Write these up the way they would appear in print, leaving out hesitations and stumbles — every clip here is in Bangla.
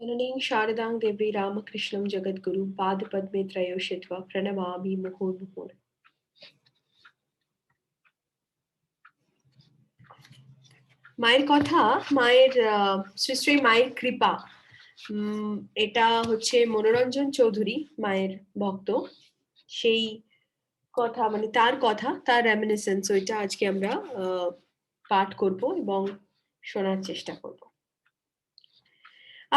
जननीं शारदां देवी रामकृष्णं जगद्गुरुं पादपद्मे त्रयोषित्वा प्रणमामि मुहुर्मुहुः। মায়ের কথা, মায়ের শ্রী শ্রী মায়ের কৃপা। এটা হচ্ছে মনোরঞ্জন চৌধুরী, মায়ের ভক্ত। সেই কথা, মানে তার কথা, তার রেমিনিসেন্স, ওইটা আজকে আমরা পাঠ করব এবং শোনার চেষ্টা করব।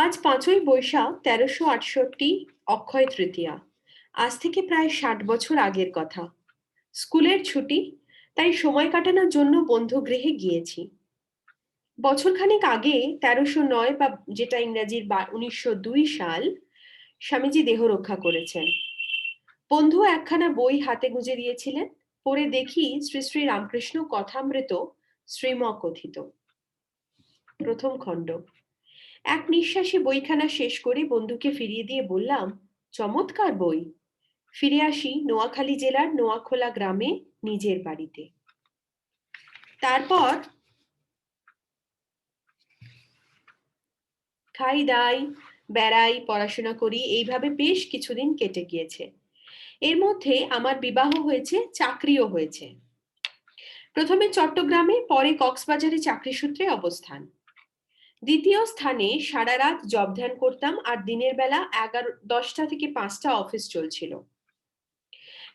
আজ 5ই বৈশাখ 1368, অক্ষয় তৃতীয়া। আজ থেকে প্রায় 60 বছর আগের কথা। স্কুলের ছুটি, তাই সময় কাটানোর জন্য বন্ধুগৃহে গিয়েছি। বছরখানেক আগে 1309 বা যেটা ইংরেজির 1902 সাল, স্বামীজি দেহ রক্ষা করেছেন। বন্ধু একখানা বই হাতে গুঁজে দিয়েছিলেন। পড়ে দেখি শ্রী শ্রী রামকৃষ্ণ কথামৃত শ্রীম কথিত। প্রথম খণ্ড। এক নিঃশ্বাসে বইখানা শেষ করে বন্ধুকে ফিরিয়ে দিয়ে বললাম, চমৎকার বই। ফিরে আসি নোয়াখালী জেলার নোয়াখোলা গ্রামে, নিজের বাড়িতে। তারপর খাই দাই, বেড়াই, পড়াশোনা করি, এইভাবে বেশ কিছুদিন কেটে গিয়েছে। এর মধ্যে আমার বিবাহ হয়েছে, চাকরিও হয়েছে। প্রথমে চট্টগ্রামে, পরে কক্সবাজারে চাকরি সূত্রে অবস্থান। দ্বিতীয় স্থানে সারা রাত জব ধ্যান করতাম, আর দিনের বেলা 10টা থেকে 5টা অফিস চলছিল।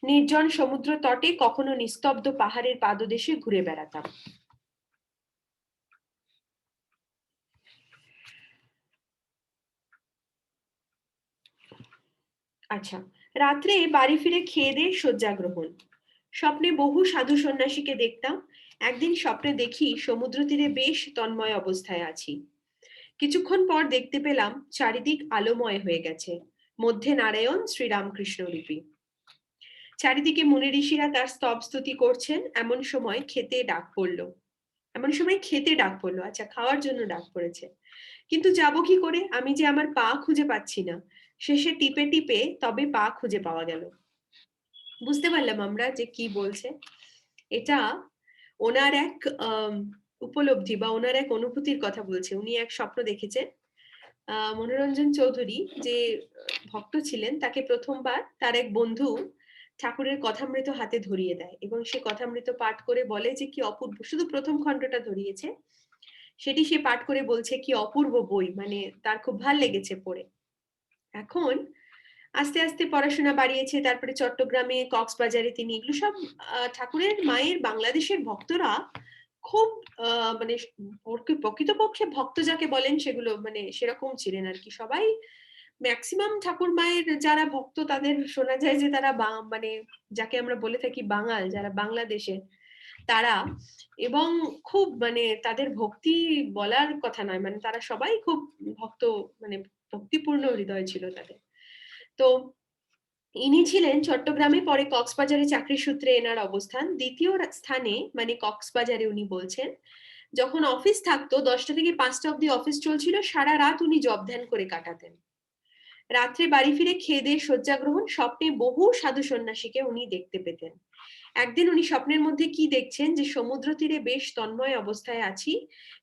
নির্জন সমুদ্র তটে, কখনো নিস্তব্ধ পাহাড়ের পাদদেশে ঘুরে বেড়াতাম। আচ্ছা, রাত্রে বাড়ি ফিরে খেয়ে দিয়ে শয্যা গ্রহণ। স্বপ্নে বহু সাধু সন্ন্যাসীকে দেখতাম। একদিন স্বপ্নে দেখি সমুদ্র তীরে বেশ তন্ময় অবস্থায় আছি। কিছুক্ষণ পর দেখতে পেলাম চারিদিক আলোময় হয়ে গেছে, মধ্যে নারায়ণ শ্রীরামকৃষ্ণ লিপি। চারিদিকে মুনি ঋষিরা তার স্তব স্তুতি করছেন। এমন সময় খেতে ডাক পড়লো। আচ্ছা, খাওয়ার জন্য ডাক পড়েছে। কিন্তু যাব কি করে? আমি যে আমার পা খুঁজে পাচ্ছি না। শেষে টিপে টিপে তবে পা খুঁজে পাওয়া গেল। বুঝতে পারলাম আমরা যে কি বলছে। এটা ওনার এক উপলব্ধি বা ওনার এক অনুভূতির কথা বলছে। উনি এক স্বপ্ন দেখেছেন। মনোরঞ্জন চৌধুরী যে ভক্ত ছিলেন, তাকে প্রথমবার তার এক বন্ধু ঠাকুরের কথামৃত হাতে ধরিয়ে দেয় এবং সে কথামৃত পাঠ করে বলে যে কি অপূর্ব। শুধু প্রথম খণ্ডটা ধরিয়েছে, সেটি সে পাঠ করে বলছে কি অপূর্ব বই, মানে তার খুব ভাল লেগেছে পড়ে। এখন আস্তে আস্তে পড়াশোনা বাড়িয়েছে। তারপরে চট্টগ্রামে, কক্সবাজারে তিনি এগুলো সব ঠাকুরের মায়ের বাংলাদেশের ভক্তরা খুব মানে প্রকৃতপক্ষে ভক্ত যাকে বলেন সেগুলো মানে সেরকম ছিলেন আর কি। সবাই ম্যাক্সিমাম ঠাকুর মায়ের যারা ভক্ত, তাদের শোনা যায় যে তারা মানে যাকে আমরা বলে থাকি বাঙাল, যারা বাংলাদেশে, তারা এবং খুব মানে তাদের ভক্তি বলার কথা নয়, মানে তারা সবাই খুব ভক্ত, মানে ভক্তিপূর্ণ হৃদয় ছিল তাদের। তো ইনি ছিলেন চট্টগ্রামে, পরে কক্সবাজারে চাকরি সূত্রে এনার অবস্থান। দ্বিতীয় স্থানে মানে কক্সবাজারে উনি বলছেন, যখন অফিস থাকতো 10টা থেকে 5টা অব্দি অফিস চলছিল, সারা রাত উনি জব ধ্যান করে কাটাতেন। রাত্রে বাড়ি ফিরে খেয়ে দিয়ে শয্যা গ্রহণ। স্বপ্নে বহু সাধু সন্ন্যাসীকে উনি দেখতে পেতেন। একদিন উনি স্বপ্নের মধ্যে কি দেখছেন, যে সমুদ্র তীরে বেশ তন্ময় অবস্থায় আছি।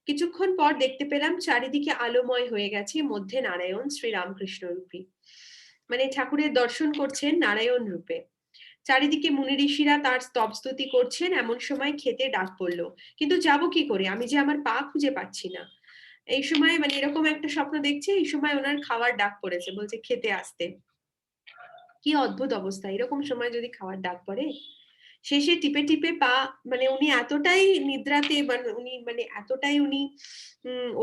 কিছুক্ষণ পর দেখতে পেলাম চারিদিকে আলোময় হয়ে গেছে, মধ্যে নারায়ণ শ্রীরামকৃষ্ণ রূপী, মানে ঠাকুরের দর্শন করছেন নারায়ণ রূপে। চারিদিকে মুনি ঋষিরা তার স্তব স্তুতি করছেন। এমন সময় খেতে ডাক পড়লো। কিন্তু যাব কি করে? আমি যে আমার পা খুঁজে পাচ্ছি না। এই সময় মানে এরকম একটা স্বপ্ন দেখছে, এই সময় ওনার খাওয়ার ডাক পড়েছে, বলছে খেতে আসতে। কি অদ্ভুত অবস্থা, এরকম সময় যদি খাওয়ার ডাক পড়ে। শেষে টিপে টিপে পা, মানে উনি এতটাই নিদ্রাতে, উনি মানে এতটাই উনি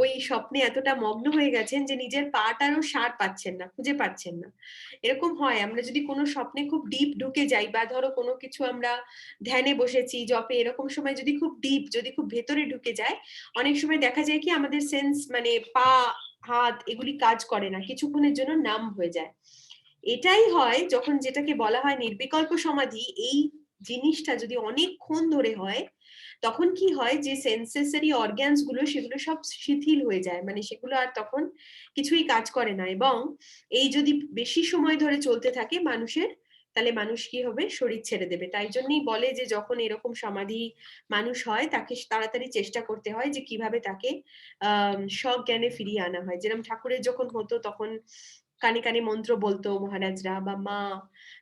ওই স্বপ্নে এতটা মগ্ন হয়ে গেছেন যে নিজের পাটারও সার পাচ্ছেন না, খুঁজে পাচ্ছেন না। এরকম হয়, আমরা যদি কোনো স্বপ্নে খুব ডিপ ঢুকে যাই, বা ধরো কোনো কিছু আমরা ধ্যানে বসেছি, জপে, এরকম সময় যদি খুব ডিপ, যদি খুব ভেতরে ঢুকে যায়, অনেক সময় দেখা যায় কি আমাদের সেন্স, মানে পা, হাত, এগুলি কাজ করে না, কিছুক্ষণের জন্য নাম হয়ে যায়। এটাই হয় যখন, যেটাকে বলা হয় নির্বিকল্প সমাধি। এই জিনিসটা যদি অনেকক্ষণ ধরে হয়, তখন কি হয়, যে সেন্সেসরি অর্গানস গুলো, সেগুলো সব শিথিল হয়ে যায়, মানে সেগুলো আর তখন কিছুই কাজ করে না। এবং এই যদি বেশি সময় ধরে চলতে থাকে, মানুষের তাহলে মানুষ কি হবে, শরীর ছেড়ে দেবে। তাই জন্যই বলে যে যখন এরকম সমাধি মানুষ হয় তাকে তাড়াতাড়ি চেষ্টা করতে হয় যে কিভাবে তাকে সজ্ঞানে ফিরিয়ে আনা হয়। যেরকম ঠাকুরের যখন হতো তখন কানে কানে মন্ত্র বলতো মহারাজরা বা মা,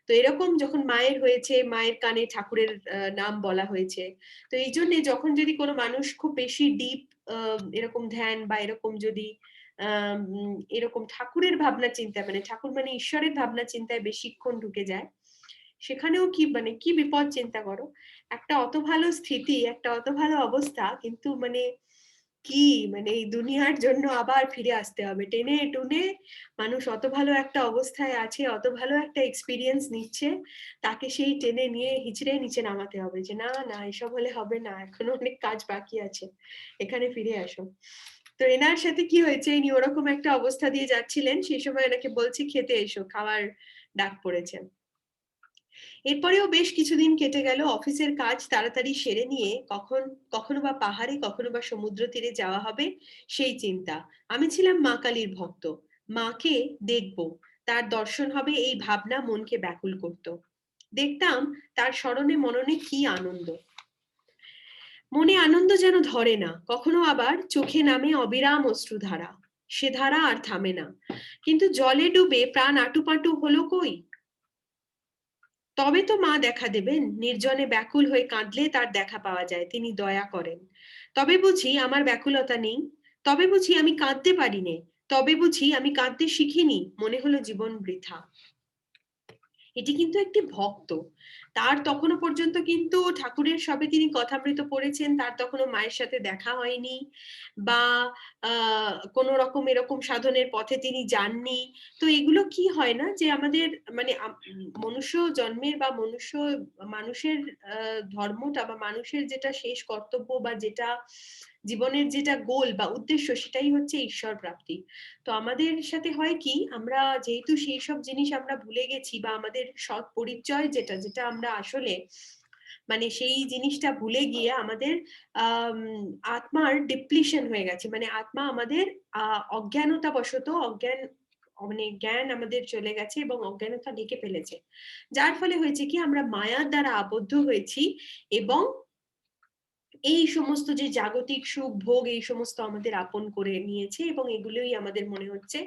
তো এরকম যখন মায়ের হয়েছে মায়ের কানে ঠাকুরের নাম বলা হয়েছে। তো এই জন্য যখন যদি কোনো মানুষ খুব বেশি ডিপ এরকম ধ্যান বা এরকম যদি এরকম ঠাকুরের ভাবনা চিন্তা, মানে ঠাকুর মানে ঈশ্বরের ভাবনা চিন্তায় বেশিক্ষণ ঢুকে যায়, সেখানেও কি মানে কি বিপদ চিন্তা করো। একটা অত ভালো স্থিতি, একটা অত ভালো অবস্থা, কিন্তু মানে কি মানে এই দুনিয়ার জন্য আবার ফিরে আসতে হবে টেনে টুনে। মানুষ অত ভালো একটা অবস্থায় আছে, অত ভালো একটা এক্সপিরিয়েন্স নিচ্ছে, তাকে সেই টেনে নিয়ে হিচড়ে নিচে নামাতে হবে যে না না এসব হলে হবে না, এখনো অনেক কাজ বাকি আছে, এখানে ফিরে আসো। তো এনার সাথে কি হয়েছে, ইনি ওরকম একটা অবস্থা দিয়ে যাচ্ছিলেন, সেই সময় এনাকে বলছি খেতে এসো, খাওয়ার ডাক পড়েছে। এরপরেও বেশ কিছুদিন কেটে গেল, অফিসের কাজ তাড়াতাড়ি সেরে নিয়ে কখনো বা পাহাড়ে কখনো বা সমুদ্র তীরে যাওয়া হবে সেই চিন্তা। আমি ছিলাম মা কালীর ভক্ত, মাকে দেখব, তার দর্শন হবে এই ভাবনা মনকে ব্যাকুল করত। দেখতাম তার স্মরণে মননে কি আনন্দ, মনে আনন্দ যেন ধরে না, কখনো আবার চোখে নামে অবিরাম অশ্রুধারা, সে ধারা আর থামে না। কিন্তু জলে ডুবে প্রাণ আটুপাটু হলো কই, তবে তো মা দেখা দেবেন, নির্জনে ব্যাকুল হয়ে কাঁদলে তার দেখা পাওয়া যায়, তিনি দয়া করেন। তবে বুঝি আমার ব্যাকুলতা নেই, তবে বুঝি আমি কাঁদতে পারি নে, তবে বুঝি আমি কাঁদতে শিখিনি, মনে হলো জীবন বৃথা। এটি কিন্তু একটি ভক্ত, তার তখনো পর্যন্ত কিন্তু ঠাকুরের সবে তিনি কথামৃত পড়েছেন, তার তখনো মায়ের সাথে দেখা হয়নি বা কোন রকম এরকম সাধনের পথে তিনি যাননি। তো এগুলো কি হয় না যে আমাদের মানে মনুষ্য জন্মের বা মানুষের ধর্মটা বা মানুষের যেটা শেষ কর্তব্য বা যেটা জীবনের যেটা গোল বা উদ্দেশ্য, সেটাই হচ্ছে ঈশ্বর প্রাপ্তি। তো আমাদের সাথে হয় কি, আমরা যেহেতু সেই সব জিনিস আমরা ভুলে গেছি বা আমাদের সৎ পরিচয় যেটা যেটা আমরা আসলে মানে সেই জিনিসটা ভুলে গিয়ে আমাদের আত্মার ডিপ্লিশন হয়ে গেছে, মানে আত্মা আমাদের অজ্ঞানতা বশত মানে জ্ঞান আমাদের চলে গেছে এবং অজ্ঞানতা ঢেকে ফেলেছে, যার ফলে হয়েছে কি আমরা মায়ার দ্বারা আবদ্ধ হয়েছি এবং এই সমস্ত যে জাগতিক সুখ ভোগ এই সমস্ত আমাদের আপন করে নিয়েছে এবং এগুলোই আমাদের মনে হচ্ছে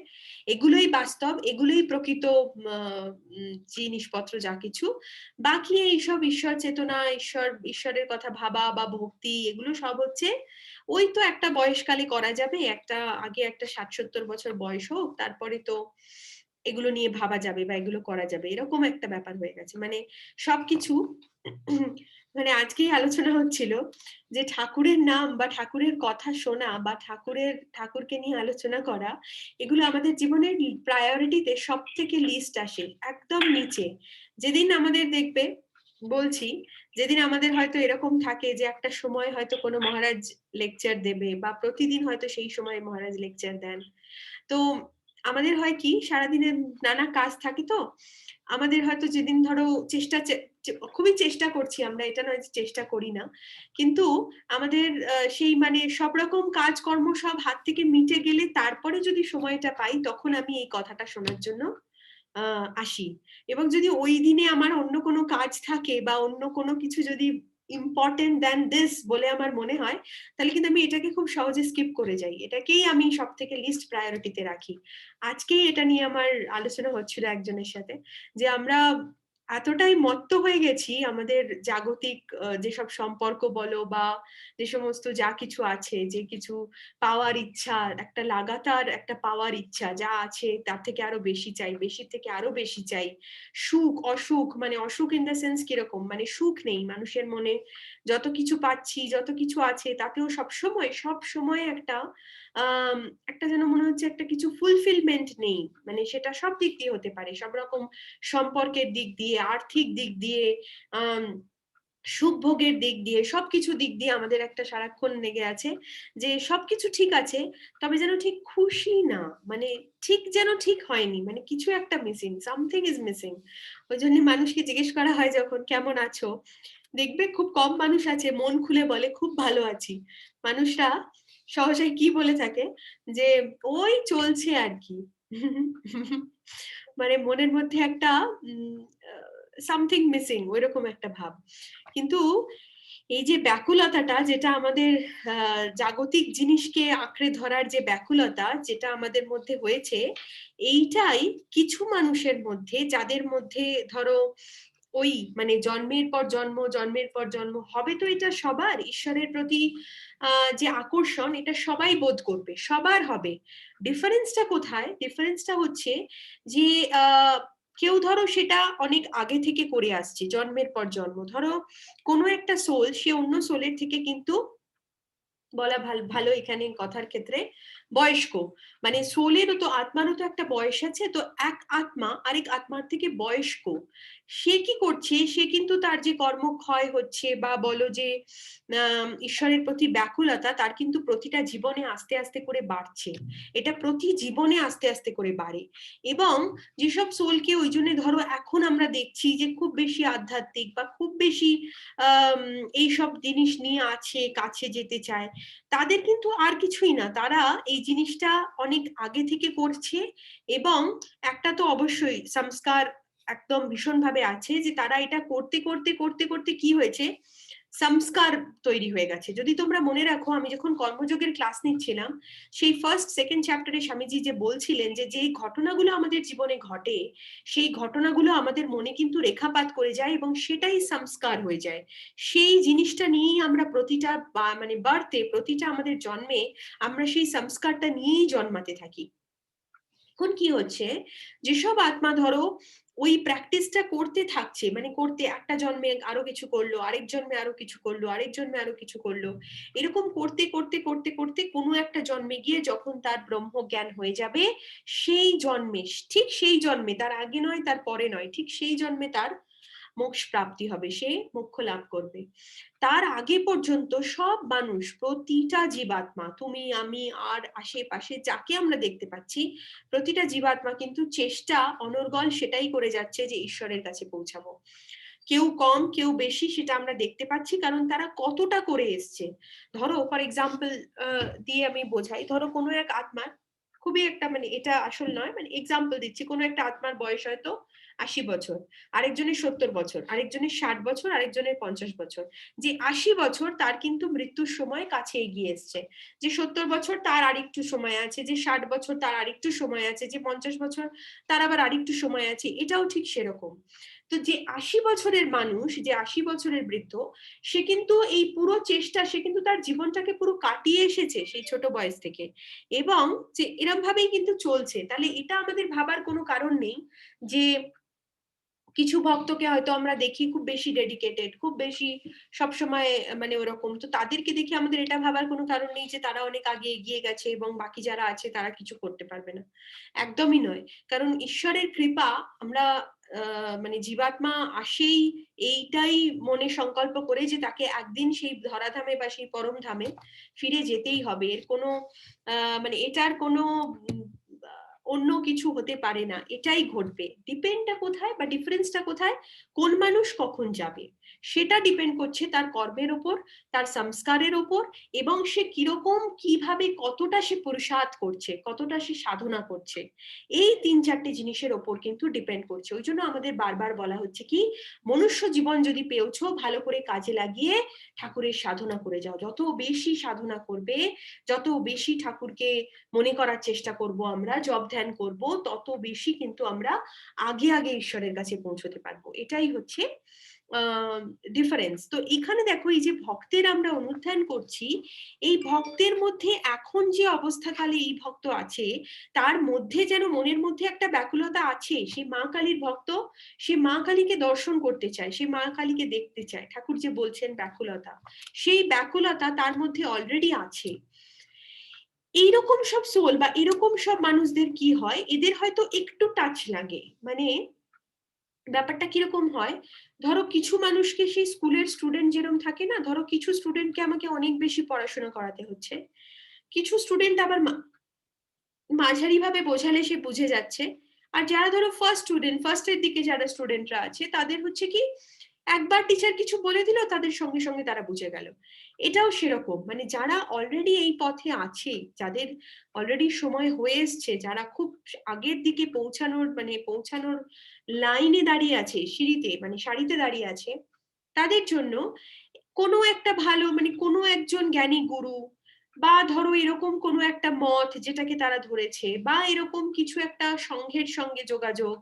এগুলোই বাস্তব, এগুলোই প্রকৃত জিনিসপত্র যা কিছু। বাকি এইসব ঈশ্বর চেতনা, ঈশ্বরের কথা ভাবা বা ভক্তি, এগুলো সব হচ্ছে ওই তো একটা বয়সকালে করা যাবে, আগে একটা 60-70 বছর বয়স হোক, তারপরে তো এগুলো নিয়ে ভাবা যাবে বা এগুলো করা যাবে, এরকম একটা ব্যাপার হয়ে গেছে। মানে সবকিছু মানে আজকেই আলোচনা হচ্ছিল যে ঠাকুরের নাম বা ঠাকুরের কথা শোনা বা ঠাকুরকে নিয়ে আলোচনা করা, এগুলো আমাদের জীবনের প্রায়োরিটিতে সব থেকে লিস্ট আসে একদম নিচে। যেদিন আমাদের দেখবে বলছি, যেদিন আমাদের হয়তো এরকম থাকে যে একটা সময় হয়তো কোনো মহারাজ লেকচার দেবে বা প্রতিদিন হয়তো সেই সময় মহারাজ লেকচার দেন, তো আমাদের হয় কি সারাদিনের নানা কাজ থাকে, তো আমাদের হয়তো যেদিন ধরো খুবই চেষ্টা করছি আমরা, এটা নয় যে চেষ্টা করি না, কিন্তু আমাদের সেই মানে সব রকম কাজকর্ম সব হাত থেকে মিটে গেলে তারপরে যদি সময়টা পাই তখন আমি এই কথাটা শোনার জন্য আসি। এবং যদি ওই দিনে আমার অন্য কোনো কাজ থাকে বা অন্য কোনো কিছু যদি ইম্পর্টেন্ট দ্যান দিস বলে আমার মনে হয়, তাহলে কিন্তু আমি এটাকে খুব সহজে স্কিপ করে যাই, এটাকেই আমি সব থেকে লিস্ট প্রায়োরিটিতে রাখি। আজকেই এটা নিয়ে আমার আলোচনা হচ্ছিল একজনের সাথে, যে আমরা এতটাই মত্ত হয়ে গেছি আমাদের জাগতিক যেসব সম্পর্ক বলো বা যে সমস্ত যা কিছু আছে, যে কিছু পাওয়ার ইচ্ছা, একটা লাগাতার একটা পাওয়ার ইচ্ছা যা আছে তার থেকে আরো বেশি চাই, বেশি থেকে আরো বেশি চাই, সুখ অসুখ, মানে অসুখ ইন দ্য সেন্স কিরকম, মানে সুখ নেই মানুষের মনে, যত কিছু পাচ্ছি যত কিছু আছে তাতেও সব সময় একটা যেন মনে হচ্ছে একটা কিছু ফুলফিলমেন্ট নেই, মানে সেটা সব দিক দিয়ে হতে পারে, সব রকম সম্পর্কের দিক দিয়ে, আর্থিক দিক দিয়ে, সুখ ভোগের দিক দিয়ে, সবকিছু দিক দিয়ে আমাদের একটা সারাক্ষণ লেগে আছে যে সবকিছু ঠিক আছে, তবে যেন ঠিক খুশি না, মানে ঠিক হয়নি, মানে কিছু একটা মিসিং, সামথিং ইজ মিসিং। ওই জন্য মানুষকে জিজ্ঞেস করা হয় যখন কেমন আছো, দেখবে খুব কম মানুষ আছে মন খুলে বলে খুব ভালো আছি। মানুষরা সহসাই কি বলে থাকে যে ওই চলছে আর কি। মানে মনের মধ্যে একটা সামথিং মিসিং, ওইরকম একটা ভাব। কিন্তু এই যে ব্যাকুলতাটা, যেটা আমাদের জাগতিক জিনিসকে আঁকড়ে ধরার যে ব্যাকুলতা যেটা আমাদের মধ্যে হয়েছে, এইটাই কিছু মানুষের মধ্যে, যাদের মধ্যে ধরো ওই মানে জন্মের পর জন্ম, জন্মের পর জন্ম হবে, তো এটা সবার ঈশ্বরের প্রতি যে আকর্ষণ, এটা সবাই বোধ করবে, সবার হবে। ডিফারেন্সটা কোথায়? ডিফারেন্সটা হচ্ছে যে কেউ ধরো সেটা অনেক আগে থেকে করে আসছে, জন্মের পর জন্ম। ধরো কোনো একটা সোল, সে অন্য সোলের থেকে কিন্তু বলা ভালো এখানে কথার ক্ষেত্রে বয়স্ক, মানে সোলেরও তো, আত্মারও তো একটা বয়স আছে, তো এক আত্মা আরেক আত্মার থেকে বয়স্ক। সে কি করছে? সে কিন্তু তার যে কর্মক্ষয় হচ্ছে বা বলো যে ঈশ্বরের প্রতি ব্যাকুলতা, তার কিন্তু প্রতিটা জীবনে আস্তে আস্তে করে বাড়ছে। এটা প্রতি জীবনে আস্তে আস্তে করে বাড়ে। এবং যেসব সোলকে ওই জন্য ধরো এখন আমরা দেখছি যে খুব বেশি আধ্যাত্মিক বা খুব বেশি এইসব জিনিস নিয়ে আছে, কাছে যেতে চায়, তাদের কিন্তু আর কিছুই না, তারা এই জিনিসটা অনেক আগে থেকে করছে। এবং একটা তো অবশ্যই সংস্কার একদম ভীষণভাবে আছে, যে তারা এটা করতে করতে করতে করতে কি হয়েছে, সংস্কার তৈরি হয়ে গেছে। যদি তোমরা মনে রাখো, আমি যখন কর্মযোগের ক্লাস নিচ্ছিলাম, সেই ফার্স্ট সেকেন্ড চ্যাপ্টারে স্বামীজি যে বলছিলেন যে যেই ঘটনাগুলো আমাদের জীবনে ঘটে, সেই ঘটনাগুলো আমাদের মনে কিন্তু রেখাপাত করে যায় এবং সেটাই সংস্কার হয়ে যায়। সেই জিনিসটা নিয়েই আমরা প্রতিটা মানে বার্থে, প্রতিটা আমাদের জন্মে আমরা সেই সংস্কারটা নিয়েই জন্মাতে থাকি। এখন কি হচ্ছে, যেসব আত্মা ধরো ওই প্র্যাকটিসটা করতে থাকছে, মানে করতে, একটা জন্মে আরো কিছু করলো, আরেক জন্মে আরো কিছু করলো, আরেক জন্মে আরো কিছু করলো, এরকম করতে করতে করতে করতে কোনো একটা জন্মে গিয়ে যখন তার ব্রহ্ম জ্ঞান হয়ে যাবে, সেই জন্মে, ঠিক সেই জন্মে, তার আগে নয় তার পরে নয়, ঠিক সেই জন্মে তার মোক্ষ প্রাপ্তি হবে, সে মোক্ষ লাভ করবে। তার আগে পর্যন্ত সব মানুষ, প্রতিটা জীবাত্মা, তুমি আমি আর আশেপাশে যাকে আমরা দেখতে পাচ্ছি, প্রতিটা জীবাত্মা কিন্তু চেষ্টা অনর্গল সেটাই করে যাচ্ছে যে ঈশ্বরের কাছে পৌঁছাবো। কেউ কম কেউ বেশি সেটা আমরা দেখতে পাচ্ছি, কারণ তারা কতটা করে এসছে। ধরো ফর এক্সাম্পল দিয়ে আমি বোঝাই, ধরো কোনো এক আত্মার খুবই একটা, মানে এটা আসল নয়, মানে এক্সাম্পল দিচ্ছি, কোনো একটা আত্মার বয়স হয়তো 80 বছর, আরেকজনের 70 বছর, আরেকজনের 60 বছর, আরেকজনের 50 বছর। যে 80 বছর তার কিন্তু মৃত্যুর সময় কাছে এগিয়ে এসছে, যে 70 বছর তার আরেকটু সময় আছে, যে 60 বছর তার আরেকটু সময় আছে, যে 50 বছর তার আবার আরেকটু সময় আছে, এটাও ঠিক সেরকম। তো যে 80 বছরের মানুষ, যে 80 বছরের বৃদ্ধ, সে কিন্তু এই পুরো চেষ্টা, সে কিন্তু তার জীবনটাকে পুরো কাটিয়ে এসেছে সেই ছোট বয়স থেকে, এবং যে এরম ভাবেই কিন্তু চলছে। তাহলে এটা আমাদের ভাবার কোনো কারণ নেই যে কিছু ভক্তকে হয়তো আমরা দেখি খুব বেশি ডেডিকেটেড, খুব বেশি সবসময় মানে ওরকম, তো তাদেরকে দেখে আমাদের এটা ভাবার কোনো কারণ নেই যে তারা অনেক আগে এগিয়ে গেছে এবং বাকি যারা আছে তারা কিছু করতে পারবে না। একদমই নয়। কারণ ঈশ্বরের কৃপা, আমরা মানে জীবাত্মা আসেই এইটাই মনে সংকল্প করে যে তাকে একদিন সেই ধরাধামে বা সেই পরম ধামে ফিরে যেতেই হবে। এর কোনো মানে এটার কোনো অন্য কিছু হতে পারে না, এটাই ঘটবে। ডিপেন্ডটা কোথায় বা ডিফারেন্সটা কোথায়, কোন মানুষ কখন যাবে সেটা ডিপেন্ড করছে তার কর্মের ওপর, তার সংস্কারের ওপর, এবং সে কিরকম, কিভাবে, কতটা সে পুরুষার্থ করছে, কতটা সে সাধনা করছে, এই 3-4টে জিনিসের ওপর কিন্তু ডিপেন্ড করছে। ওই জন্য আমাদের বারবার বলা হচ্ছে কি, মনুষ্য জীবন যদি পেয়েছো, ভালো করে কাজে লাগিয়ে ঠাকুরের সাধনা করে যাও। যত বেশি সাধনা করবে, যত বেশি ঠাকুরকে মনে করার চেষ্টা করব, আমরা জপ ধ্যান করব, তত বেশি কিন্তু আমরা আগে আগে ঈশ্বরের কাছে পৌঁছতে পারবো। এটাই হচ্ছে ডিফারেন্স। তো এখানে দেখো, এই যে ভক্তের আমরা অনুধ্যান করছি, এই ভক্তের মধ্যে এখন যে অবস্থাকালে এই ভক্ত আছে, তার মধ্যে যেন মনের মধ্যে একটা ব্যাকুলতা আছে। সে মা কালীর ভক্ত, সে মা কালীকে দর্শন করতে চায়, সে মা কালীকে দেখতে চায়। ঠাকুর যে বলছেন ব্যাকুলতা, সেই ব্যাকুলতা তার মধ্যে অলরেডি আছে। এইরকম সব সোল বা এরকম সব মানুষদের কি হয়, এদের হয়তো একটু টাচ লাগে। মানে ব্যাপারটা কিরকম হয়, ধরো কিছু মানুষকে, সেই স্কুলের স্টুডেন্ট যেরকম থাকে না, ধরো কিছু স্টুডেন্টকে আমাকে অনেক বেশি পড়াশোনা করাতে হচ্ছে, কিছু স্টুডেন্ট আবার মাঝারি ভাবে বোঝালে সে বুঝে যাচ্ছে। আর যারা ধরো ফার্স্ট স্টুডেন্ট, ফার্স্টের দিকে যারা স্টুডেন্টরা আছে, তাদের হচ্ছে কি, একবার টিচার কিছু বলে দিল, তাদের সঙ্গে সঙ্গে তারা বুঝে গেল। এটাও সেরকম, মানে যারা অলরেডি এই পথে আছে, যাদের অলরেডি সময় হয়ে এসছে, যারা খুব আগের দিকে পৌঁছানোর লাইনে দাঁড়িয়ে আছে, সিঁড়িতে মানে সারিতে দাঁড়িয়ে আছে, তাদের জন্য কোনো একটা ভালো মানে কোনো একজন জ্ঞানী গুরু বা ধরো এরকম কোনো একটা মত যেটাকে তারা ধরেছে, বা এরকম কিছু একটা সংঘের সঙ্গে যোগাযোগ,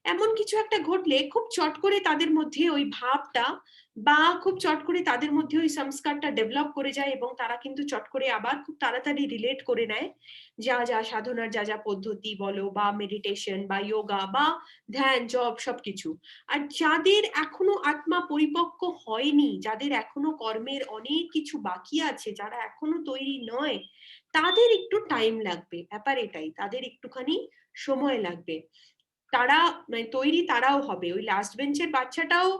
এমন কিছু একটা ঘটলে খুব চট করে তাদের মধ্যে ওই ভাবটা বা খুব চট করে তাদের মধ্যে ওই সংস্কারটা ডেভেলপ করে যায়, এবং তারা কিন্তু চট করে আবার খুব তাড়াতাড়ি রিলেট করে নেয় যা যা সাধনার যা যা পদ্ধতি বলো, বা মেডিটেশন বা যোগা বা ধ্যান জপ সবকিছু। আর যাদের এখনো আত্মা পরিপক্ক হয়নি, যাদের এখনো কর্মের অনেক কিছু বাকি আছে, যারা এখনো তৈরি নয়, তাদের একটু টাইম লাগবে, ব্যাপার এটাই, তাদের একটুখানি সময় লাগবে। তারা মানে তৈরি তারাও হবে, ওই লাস্ট বেঞ্চের বাচ্চাটাও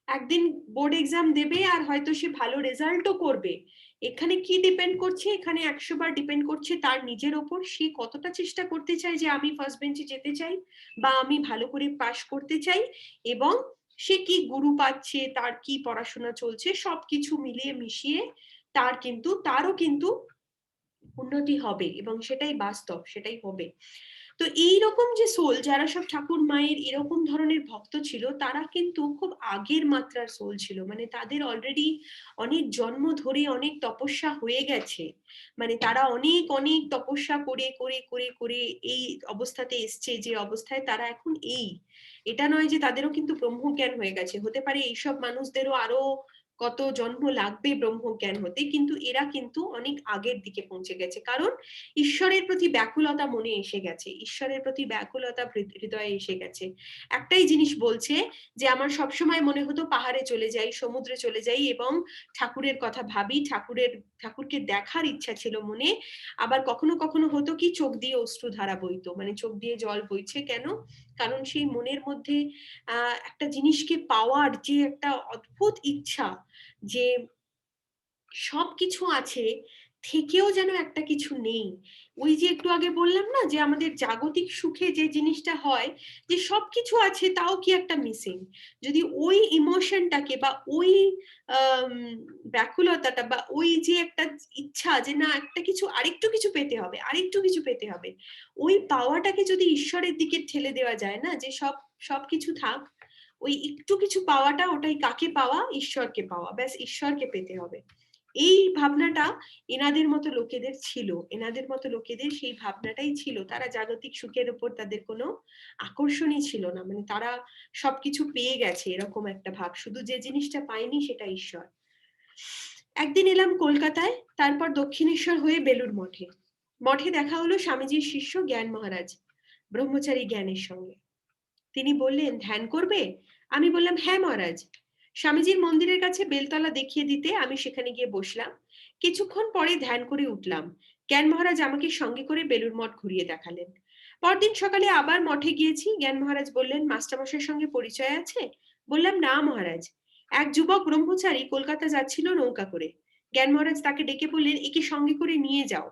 একদিন বোর্ড এক্সাম দেবে আর হয়তো সে ভালো রেজাল্টও করবে। এখানে কি ডিপেন্ড করছে, এখানে 100 বার ডিপেন্ড করছে তার নিজের ওপর, সে কতটা চেষ্টা করতে চায় যে আমি ফার্স্ট বেঞ্চে যেতে চাই বা আমি ভালো করে পাশ করতে চাই, এবং সে কি গুরু পাচ্ছে, তার কি পড়াশোনা চলছে, সবকিছু মিলিয়ে মিশিয়ে তারও কিন্তু উন্নতি হবে, এবং সেটাই বাস্তব, সেটাই হবে। তো এইরকম যে সোল যারা সব ঠাকুর মায়ের এরকম ধরনের ভক্ত ছিল, তারা কিন্তু খুব আগের মাত্রার সোল ছিল, মানে তাদের অলরেডি অনেক জন্ম ধরে অনেক তপস্যা হয়ে গেছে, মানে তারা অনেক অনেক তপস্যা করে করে করে করে এই অবস্থাতে এসছে, যে অবস্থায় তারা এখন এটা নয় যে তাদেরও কিন্তু ব্রহ্মজ্ঞান হয়ে গেছে, হতে পারে এইসব মানুষদেরও আরো কত জন্ম লাগবে ব্রহ্মজ্ঞান হতে, কিন্তু এরা কিন্তু অনেক আগের দিকে পৌঁছে গেছে, কারণ ঈশ্বরের প্রতি ব্যাকুলতা মনে এসে গেছে, ঈশ্বরের প্রতি ব্যাকুলতা হৃদয়ে এসে গেছে। একটাই জিনিস বলছে যে আমার সবসময় মনে হতো পাহাড়ে চলে যাই, সমুদ্রে চলে যাই এবং ঠাকুরের কথা ভাবি, ঠাকুরকে দেখার ইচ্ছা ছিল মনে। আবার কখনো কখনো হতো কি চোখ দিয়ে অশ্রুধারা বইতো, মানে চোখ দিয়ে জল বইছে কেন, কারণ সেই মনের মধ্যে একটা জিনিসকে পাওয়ার যে একটা অদ্ভুত ইচ্ছা, যে সবকিছু আছে থেকেও যেন একটা কিছু নেই। ওই যে একটু আগে বললাম না যে আমাদের জাগতিক সুখে যে জিনিসটা হয়, যে সবকিছু আছে তাও কি একটা মিসিং, যদি ওই ইমোশনটাকে বা ওই ব্যাকুলতাটা বা ওই যে একটা ইচ্ছা যে না একটা কিছু আরেকটু কিছু পেতে হবে, আরেকটু কিছু পেতে হবে, ওই পাওয়াটাকে যদি ঈশ্বরের দিকে ঠেলে দেওয়া যায় না, যে সবকিছু থাক, ওই একটু কিছু পাওয়াটা, ওটাই কাকে পাওয়া, ঈশ্বরকে পাওয়া, ব্যাস ঈশ্বরকে পেতে হবে। এই ভাবনাটা এনাদের মতো লোকেদের ছিল, এনাদের মতো লোকেদের সেই ভাবনাটাই ছিল, তারা জাগতিক সুখের উপর তাদের কোনো আকর্ষণই ছিল না, মানে তারা সবকিছু পেয়ে গেছে এরকম একটা ভাব, শুধু যে জিনিসটা পায়নি সেটা ঈশ্বর। একদিন এলাম কলকাতায়, তারপর দক্ষিণেশ্বর হয়ে বেলুড় মঠে। মঠে দেখা হলো স্বামীজির শিষ্য জ্ঞান মহারাজ, ব্রহ্মচারী জ্ঞানের সঙ্গে। তিনি বললেন ধ্যান করবে? আমি বললাম হ্যাঁ মহারাজ। স্বামীজির মন্দিরের কাছে বেলতলা দেখিয়ে দিতে আমি সেখানে গিয়ে বসলাম। কিছুক্ষণ পরে ধ্যান করে উঠলাম। জ্ঞান মহারাজ আমাকে সঙ্গে করে বেলুড় মঠ ঘুরিয়ে দেখালেন। পরদিন সকালে আবার মঠে গিয়েছি। জ্ঞান মহারাজ বললেন মাস্টারমশাইয়ের সঙ্গে পরিচয় আছে? বললাম না মহারাজ। এক যুবক ব্রহ্মচারী কলকাতা যাচ্ছিল নৌকা করে। জ্ঞান মহারাজ তাকে ডেকে বললেন একে সঙ্গে করে নিয়ে যাও,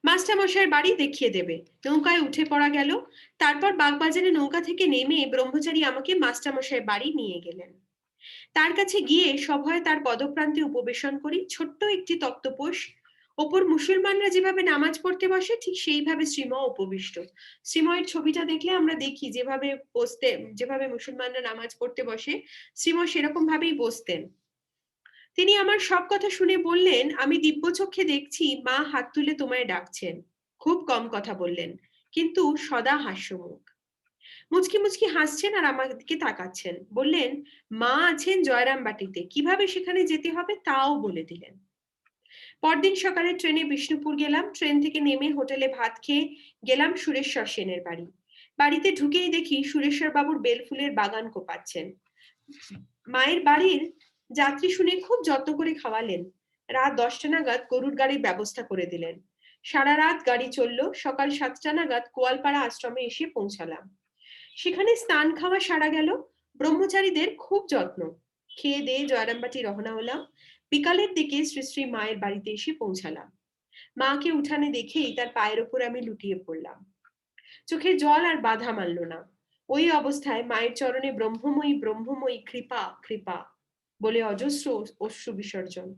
মাস্টারমশাইয়ের বাড়ি দেখিয়ে দেবে। নৌকায় উঠে পড়া গেল। তারপর বাগবাজারে নৌকা থেকে নেমে ব্রহ্মচারী আমাকে মাস্টারমশাইয়ের বাড়ি নিয়ে গেলেন। তার কাছে গিয়ে সভয়ে তার পদপ্রান্তে উপবেশন করি। ছোট্ট একটি তক্তপোষ, ওপর মুসলমানরা যেভাবে নামাজ পড়তে বসে ঠিক সেইভাবে শ্রীম উপবিষ্ট। শ্রীময়ের ছবিটা দেখলে আমরা দেখি যেভাবে মুসলমানরা নামাজ পড়তে বসে, শ্রীম সেরকম ভাবেই বসতেন। তিনি আমার সব কথা শুনে বললেন আমি দিব্যচক্ষে দেখছি মা হাত তুলে তোমায় ডাকছেন। খুব কম কথা বললেন, কিন্তু সদা হাস্যমুখ। মুচকি মুচকি হাসছেন আর আমার দিকে তাকাচ্ছেন। বললেন মা আছেন জয়রামবাটিতে, কিভাবে সেখানে যেতে হবে তাও বলে দিলেন। পরদিন সকালে ট্রেনে বিষ্ণুপুর গেলাম। ট্রেন থেকে নেমে হোটেলে ভাত খেয়ে গেলাম সুরেশ্বর সেনের বাড়ি। বাড়িতে ঢুকেই দেখি সুরেশ্বর বাবুর বেলফুলের বাগান কোপাচ্ছেন। মায়ের বাড়ির যাত্রী শুনে খুব যত্ন করে খাওয়ালেন। রাত 10টা নাগাদ গরুর গাড়ির ব্যবস্থা করে দিলেন। সারা রাত গাড়ি চললো। সকাল 7টা নাগাদ কোয়ালপাড়া আশ্রমে এসে পৌঁছালাম। সেখানে স্নান খাওয়া সারা গেল। ব্রহ্মচারীদের খুব যত্ন। খেয়ে দিয়ে জয়রামবাটি রওনা হলাম। বিকালের দিকে শ্রী শ্রী মায়ের বাড়িতে এসে পৌঁছালাম। মাকে উঠানে দেখেই তার পায়ের ওপর আমি লুটিয়ে পড়লাম। চোখে জল আর বাধা মানল না। ওই অবস্থায় মায়ের চরণে ব্রহ্মময়ী ব্রহ্মময়ী কৃপা কৃপা। বলে অজস্র অশ্রু বিসর্জন।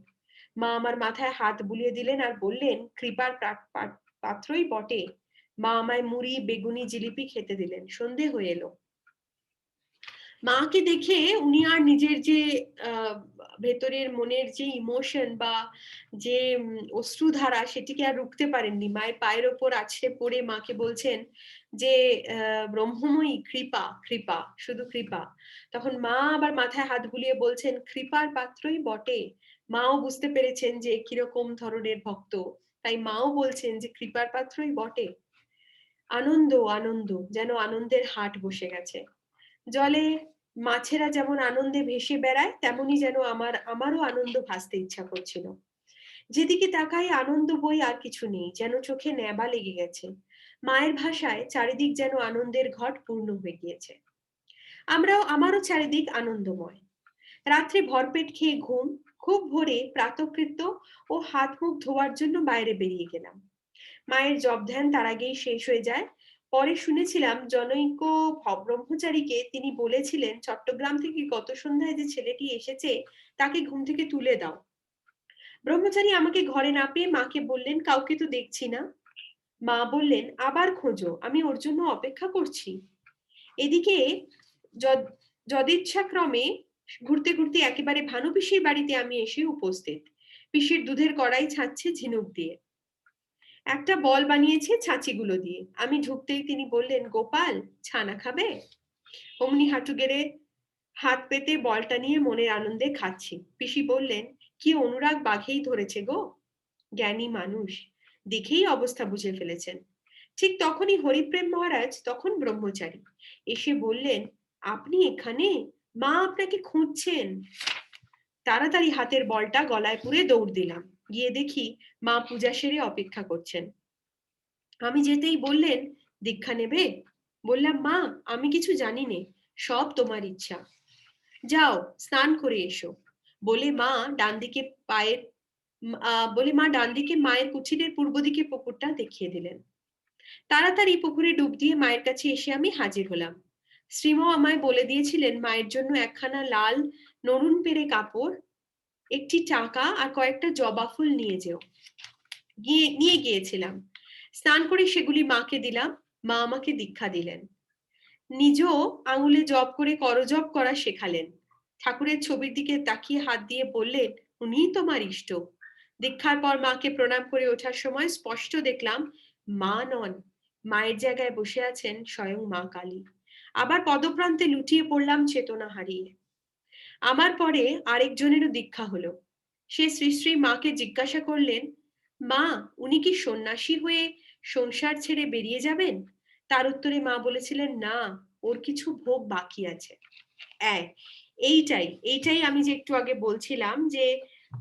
মা আমার মাথায় হাত বুলিয়ে দিলেন আর বললেন, কৃপার পাত্রই বটে। মা আমায় মুড়ি, বেগুনি, জিলিপি খেতে দিলেন। সন্ধে হয়ে এলো। মাকে দেখে উনি আর নিজের যে ভেতরের মনের যে ইমোশন বা যে অশ্রুধারা, সেটিকে আর রুখতে পারেননি। মায়ের পায়ের ওপর আছড়ে পড়ে মাকে বলছেন যে ব্রহ্মময়ী, কৃপা, কৃপা, শুধু কৃপা। তখন মা আবার মাথায় হাত বুলিয়ে বলছেন, কৃপার পাত্রই বটে। মাও বুঝতে পেরেছেন যে কিরকম ধরনের ভক্ত, তাই মাও বলছেন যে কৃপার পাত্রই বটে। আনন্দ, আনন্দ, যেন আনন্দের হাট বসে গেছে। জলে মাছেরা যেমন আনন্দে ভেসে বেড়ায়, তেমনি যেন আমারও আনন্দ ভাসতে ইচ্ছা করছিল। যেদিকে তাকাই আনন্দ বই আর কিছু নেই, যেন চোখে নেবা লেগে গেছে। মায়ের ভাষায় চারিদিক যেন আনন্দের ঘট পূর্ণ হয়ে গিয়েছে। আমারও চারিদিক আনন্দময়। রাত্রে ভরপেট খেয়ে ঘুম, খুব ভোরে প্রাতকৃত্য ও হাত মুখ ধোয়ার জন্য বাইরে বেরিয়ে গেলাম। মায়ের জপ ধ্যান তার আগেই শেষ হয়ে যায়। পরে শুনেছিলাম জনৈক ব্রহ্মচারীকে তিনি বলেছিলেন, চট্টগ্রাম থেকে গত সন্ধ্যায় যে ছেলেটি এসেছে তাকে ঘুম থেকে তুলে দাও। ব্রহ্মচারী আমাকে ঘরে না পেয়ে মাকে বললেন, কাউকে তো দেখছি না। মা বললেন, আবার খোঁজো, আমি ওর জন্য অপেক্ষা করছি। এদিকে যদিচ্ছাক্রমে ঘুরতে ঘুরতে একেবারে ভানু পিসির বাড়িতে আমি এসে উপস্থিত। পিসির দুধের কড়াই ছাড়ছে ঝিনুক দিয়ে। একটা বল বানিয়েছে ছাঁচিগুলো দিয়ে। আমি ঢুকতেই তিনি বললেন, গোপাল, ছানা খাবে? অমনি হাঁটু গেড়ে হাত পেতে বলটা নিয়ে মনের আনন্দে খাচ্ছি। পিসি বললেন, কি অনুরাগ বাঘেই ধরেছে গো। জ্ঞানী মানুষ, দেখেই অবস্থা বুঝে ফেলেছেন। ঠিক তখনই হরিপ্রেম মহারাজ, তখন ব্রহ্মচারী, এসে বললেন, আপনি এখানে? মা আপনাকে খুঁজছেন। তাড়াতাড়ি হাতের বলটা গলায় পুরে দৌড় দিলাম। গিয়ে দেখি মা পূজা সেরে অপেক্ষা করছেন। আমি যেতেই বললেন, দীক্ষা নেবে? বললাম, মা, আমি কিছু জানি নে, সব তোমার ইচ্ছা। যাও স্নান করে এসো। বলে মা ডান দিকে মায়ের কুঠিরের পূর্ব দিকে পুকুরটা দেখিয়ে দিলেন। তাড়াতাড়ি পুকুরে ডুব দিয়ে মায়ের কাছে এসে আমি হাজির হলাম। শ্রীমা আমায় বলে দিয়েছিলেন মায়ের জন্য একখানা লাল নরুন পেরে কাপড়, একটি টাকা আর কয়েকটা জবা ফুল নিয়ে গিয়েছিলাম। স্নান করে সেগুলি মাকে দিলাম। মা আমাকে দীক্ষা দিলেন। নিজেও আঙুলে জপ করে করজপ করা শেখালেন। ঠাকুরের ছবির দিকে তাকিয়ে হাত দিয়ে বললেন, উনিই তোমার ইষ্ট। দীক্ষার পর মাকে প্রণাম করে ওঠার সময় স্পষ্ট দেখলাম মা নন, মায়ের জায়গায় বসে আছেন স্বয়ং মা কালী। আবার পদপ্রান্তে লুটিয়ে পড়লাম চেতনা হারিয়ে। আমার পরে আরেকজনেরও দীক্ষা হলো। সে শ্রী শ্রী মাকে জিজ্ঞাসা করলেন, মা, উনি কি সন্ন্যাসী হয়ে সংসার ছেড়ে বেরিয়ে যাবেন? তার উত্তরে মা বলেছিলেন, না, ওর কিছু ভোগ বাকি আছে। এইটাই আমি যে একটু আগে বলছিলাম, যে